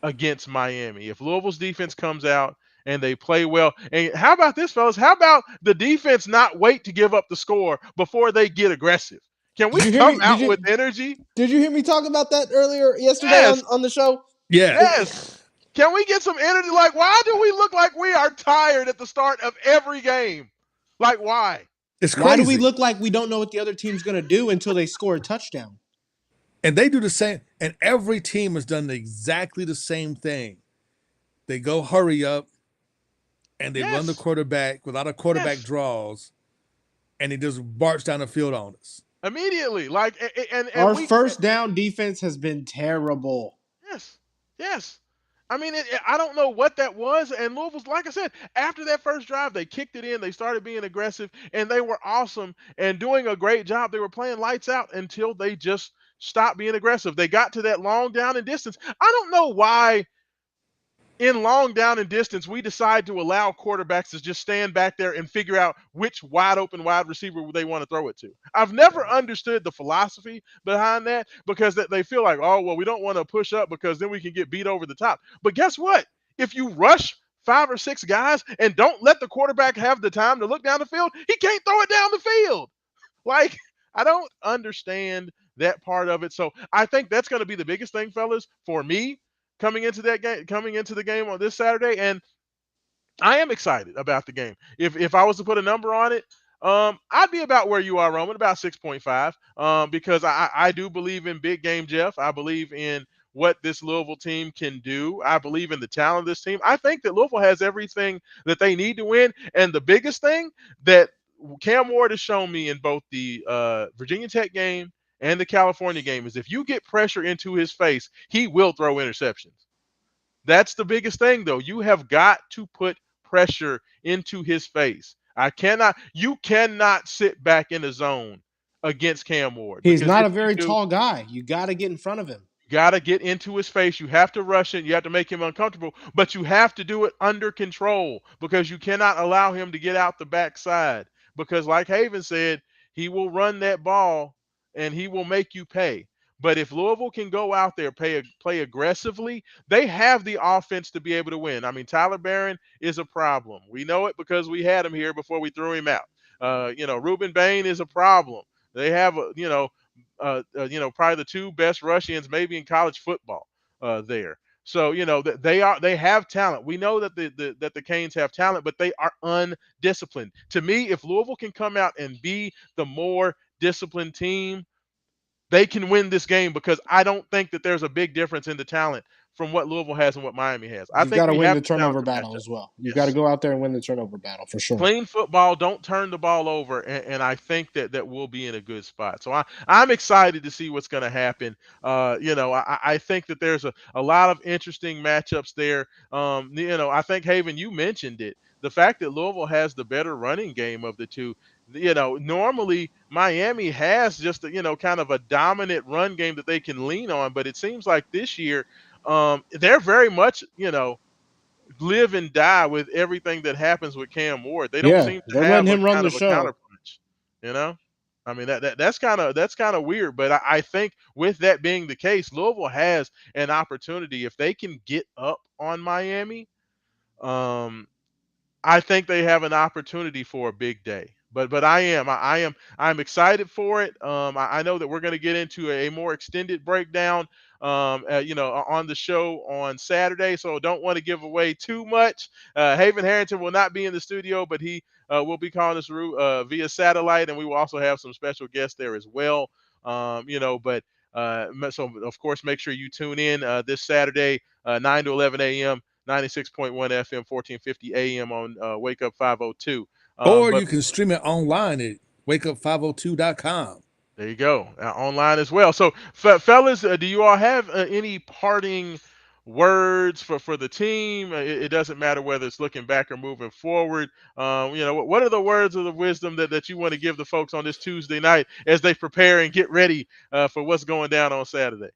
against Miami. If Louisville's defense comes out and they play well, and how about this, fellas? How about the defense not wait to give up the score before they get aggressive? Can we Did you hear come me? out with energy? Did you hear me talk about that earlier yesterday Yes, on the show? Yeah, yes. Can we get some energy? Like, why do we look like we are tired at the start of every game? Like, why? it's Why do we crazy. look like we don't know what the other team's going to do until they score a touchdown? And they do the same. And every team has done exactly the same thing. They go hurry up and they run the Yes, quarterback without a quarterback yes. draws, and he just barks down the field on us. Immediately. Like, and Our we, first down defense has been terrible. yes, yes. I mean, I don't know what that was. And Louisville's, like I said, after that first drive, they kicked it in. They started being aggressive, and they were awesome and doing a great job. They were playing lights out until they just stopped being aggressive. They got to that long down and distance. I don't know why in long down and distance, we decide to allow quarterbacks to just stand back there and figure out which wide open wide receiver they want to throw it to. I've never understood the philosophy behind that because they feel like, oh, well, we don't want to push up because then we can get beat over the top. But guess what? If you rush 5 or 6 guys and don't let the quarterback have the time to look down the field, he can't throw it down the field. Like, I don't understand that part of it. So I think that's going to be the biggest thing, fellas, for me coming into the game on this Saturday. And I am excited about the game. If I was to put a number on it, I'd be about where you are, Roman, about 6.5. Because I do believe in big game Jeff. I believe in what this Louisville team can do. I believe in the talent of this team. I think that Louisville has everything that they need to win. And the biggest thing that Cam Ward has shown me in both the Virginia Tech game and the California game is if you get pressure into his face, he will throw interceptions. That's the biggest thing, though. You have got to put pressure into his face. You cannot sit back in the zone against Cam Ward He's because not if a you very do, tall guy. You got to get in front of him. got to get into his face. You have to rush it. You have to make him uncomfortable, but you have to do it under control because you cannot allow him to get out the backside. Because, like Haven said, he will run that ball and he will make you pay. But if Louisville can go out there, play aggressively, they have the offense to be able to win. I mean, Tyler Barron is a problem. We know it because we had him here before we threw him out. Ruben Bain is a problem. They have, probably the two best rush-ins maybe in college football there. So they have talent. We know that the Canes have talent, but they are undisciplined. To me, if Louisville can come out and be the more disciplined team, they can win this game because I don't think that there's a big difference in the talent from what Louisville has and what Miami has. I You've think got to we win have the the talent turnover to match battle up. as well. You've got to Yes. go out there and win the turnover battle for sure. Clean football, don't turn the ball over, and I think that we'll be in a good spot. So I'm excited to see what's going to happen. I think that there's a lot of interesting matchups there. I think Haven, you mentioned it. The fact that Louisville has the better running game of the two. Normally Miami has just kind of a dominant run game that they can lean on, but it seems like this year they're very much live and die with everything that happens with Cam Ward. They don't Yeah, seem to they're letting have a him run kind the of a show. counterpunch, you know? I mean that's kind of weird, but I think with that being the case, Louisville has an opportunity if they can get up on Miami. Um, I think they have an opportunity for a big day. But I'm excited for it. I know that we're going to get into a more extended breakdown, on the show on Saturday. So don't want to give away too much. Haven Harrington will not be in the studio, but he will be calling us via satellite, and we will also have some special guests there as well. But so of course, make sure you tune in this Saturday, 9 to 11 a.m. 96.1 FM, 1450 AM on Wake Up 502. Or But you can stream it online at wakeup502.com. there you go, online as well. So, fellas, do you all have any parting words for the team? It doesn't matter whether it's looking back or moving forward. What are the words of the wisdom that you want to give the folks on this Tuesday night as they prepare and get ready for what's going down on Saturday?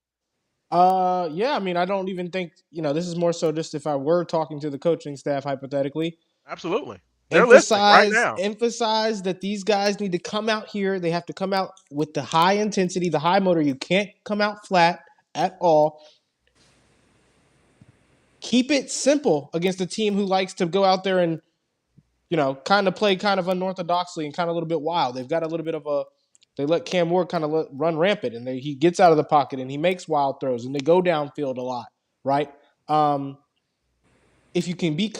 Yeah, I mean, I don't even think, this is more so just if I were talking to the coaching staff hypothetically, Absolutely, they're listening right emphasize now. emphasize that these guys need to come out here. They have to come out with the high intensity, the high motor. You can't come out flat at all. Keep it simple against a team who likes to go out there and, kind of play kind of unorthodoxly and kind of a little bit wild. They've got a little bit of a they let Cam Ward kind of run rampant, and he gets out of the pocket and he makes wild throws, and they go downfield a lot, right? If you can be,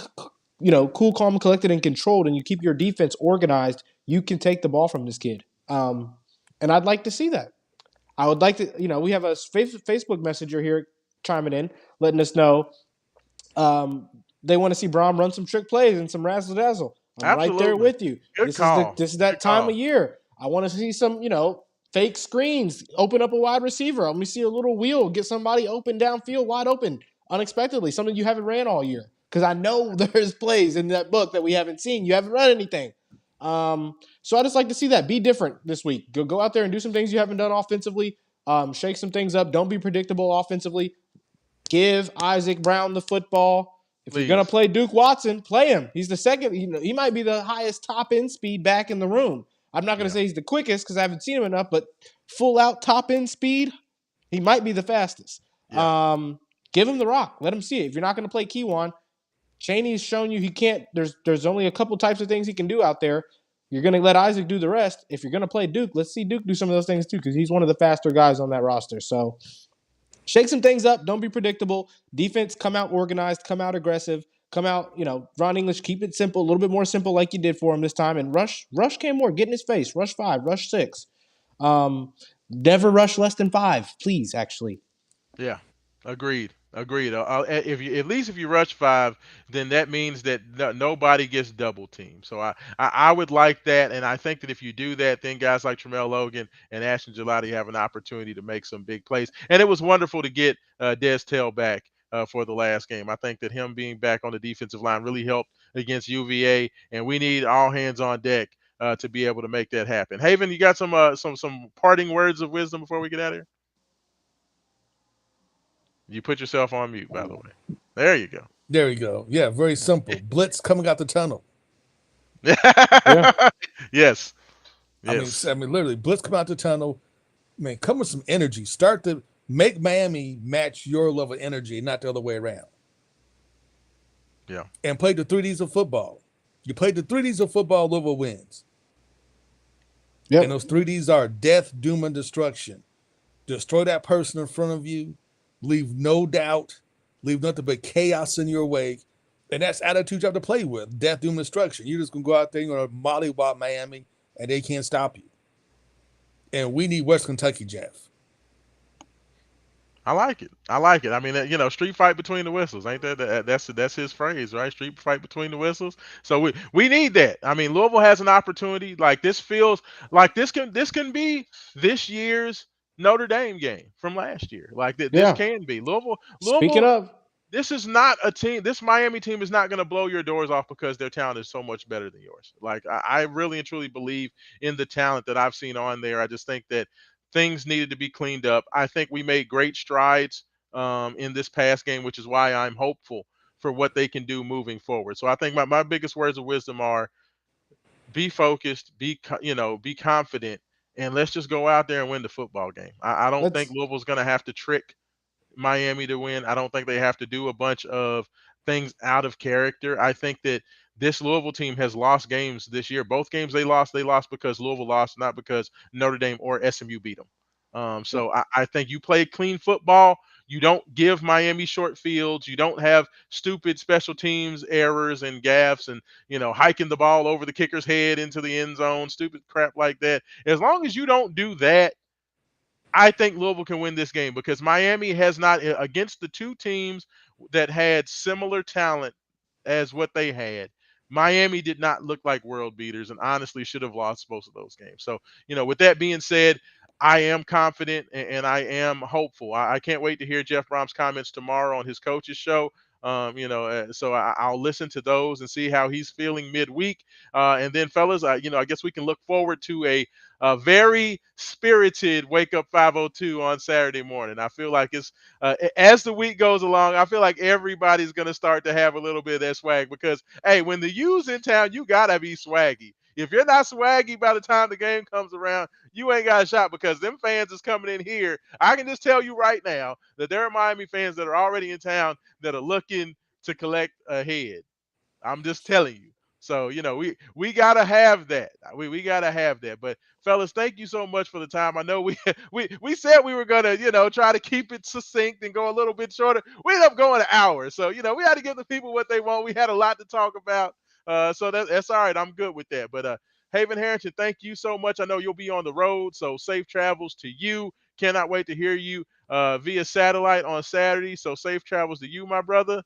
cool, calm, collected, and controlled, and you keep your defense organized, you can take the ball from this kid. And I'd like to see that. I would like to, we have a Facebook messenger here chiming in, letting us know they want to see Brom run some trick plays and some razzle dazzle. I'm right there Absolutely, with you. good call. This is that Good time call. of year. I want to see some, fake screens, open up a wide receiver. Let me see a little wheel, get somebody open downfield, wide open. unexpectedly, something you haven't ran all year. Because I know there's plays in that book that we haven't seen. You haven't run anything. So I just like to see that. Be different this week. Go out there and do some things you haven't done offensively. Shake some things up. Don't be predictable offensively. Give Isaac Brown the football. If you're gonna Please. play Duke Watson, play him. He's the second. He might be the highest top end speed back in the room. I'm not gonna Yeah. say he's the quickest because I haven't seen him enough, but full out top end speed, he might be the fastest. Yeah. Give him the rock. Let him see it. If you're not gonna play Kiwan, Cheney's shown you he can't. There's only a couple types of things he can do out there. You're gonna let Isaac do the rest. If you're gonna play Duke, let's see Duke do some of those things too because he's one of the faster guys on that roster. So shake some things up. Don't be predictable. Defense, come out organized, come out aggressive, come out, Ron English, keep it simple, a little bit more simple like you did for him this time. And rush came more, get in his face. Rush 5, rush 6. Um, Never rush less than 5, please, actually. Yeah, agreed. Agreed. If you at least if you rush five, then that means that nobody gets double teamed. So I would like that, and I think that if you do that, then guys like Tramel Logan and Ashton Gelati have an opportunity to make some big plays. And it was wonderful to get Des Tail back for the last game. I think that him being back on the defensive line really helped against UVA, and we need all hands on deck to be able to make that happen. Haven, you got some parting words of wisdom before we get out of here? You put yourself on mute, by the way. There you go. There we go. Yeah, very simple. Blitz coming out the tunnel. Yeah. Yes. I mean, Yes. I mean, literally, blitz coming out the tunnel. I mean, come with some energy. Start to make Miami match your level of energy, not the other way around. Yeah. And play the 3Ds of football. You play the 3Ds of football, Louisville wins. And Yep. those 3Ds are death, doom, and destruction. Destroy that person in front of you. Leave no doubt. Leave nothing but chaos in your wake. And that's attitude you have to play with. Death, doom, destruction. You're just gonna go out there, you're gonna mollywop Miami, and they can't stop you. And we need West Kentucky, Jeff. I like it. I like it. I mean, street fight between the whistles, ain't that's his phrase, right? Street fight between the whistles. So we need that. I mean, Louisville has an opportunity. Like this feels like this can be this year's Notre Dame game from last year. Like this Yeah. can be Louisville. Speaking Louisville of, this is not a team. This Miami team is not going to blow your doors off because their talent is so much better than yours. Like I really and truly believe in the talent that I've seen on there. I just think that things needed to be cleaned up. I think we made great strides in this past game, which is why I'm hopeful for what they can do moving forward. So I think my biggest words of wisdom are be focused, be confident, and let's just go out there and win the football game. I don't think let's Louisville's going to have to trick Miami to win. I don't think they have to do a bunch of things out of character. I think that this Louisville team has lost games this year. Both games they lost because Louisville lost, not because Notre Dame or SMU beat them. So I think you play clean football. You don't give Miami short fields. You don't have stupid special teams errors and gaffes and hiking the ball over the kicker's head into the end zone, stupid crap like that. As long as you don't do that, I think Louisville can win this game because Miami has not against the two teams that had similar talent as what they had. Miami did not look like world beaters and honestly should have lost both of those games. So, with that being said, I am confident and I am hopeful. I can't wait to hear Jeff Brom's comments tomorrow on his coach's show. So I'll listen to those and see how he's feeling midweek. And then, fellas, I guess we can look forward to a very spirited Wake Up 502 on Saturday morning. I feel like it's as the week goes along, I feel like everybody's going to start to have a little bit of that swag because, hey, when the U's in town, you got to be swaggy. If you're not swaggy by the time the game comes around, you ain't got a shot because them fans is coming in here. I can just tell you right now that there are Miami fans that are already in town that are looking to collect a head. I'm just telling you. So we gotta have that. We gotta have that. But fellas, thank you so much for the time. I know we we said we were gonna try to keep it succinct and go a little bit shorter. We ended up going an hour. So we had to give the people what they want. We had a lot to talk about. So that's all right. I'm good with that. But Haven Harrington, thank you so much. I know you'll be on the road, so safe travels to you. Cannot wait to hear you via satellite on Saturday. So safe travels to you, my brother.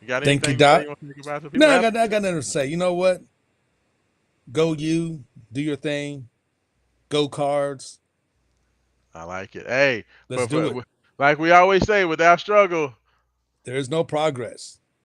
You got Thank you, anything to say Doc. you want to think about to No, people? I got nothing to say. You know what? Go you, do your thing. Go Cards. I like it. Hey, Let's for do for it. Like we always say, without struggle, There is no progress.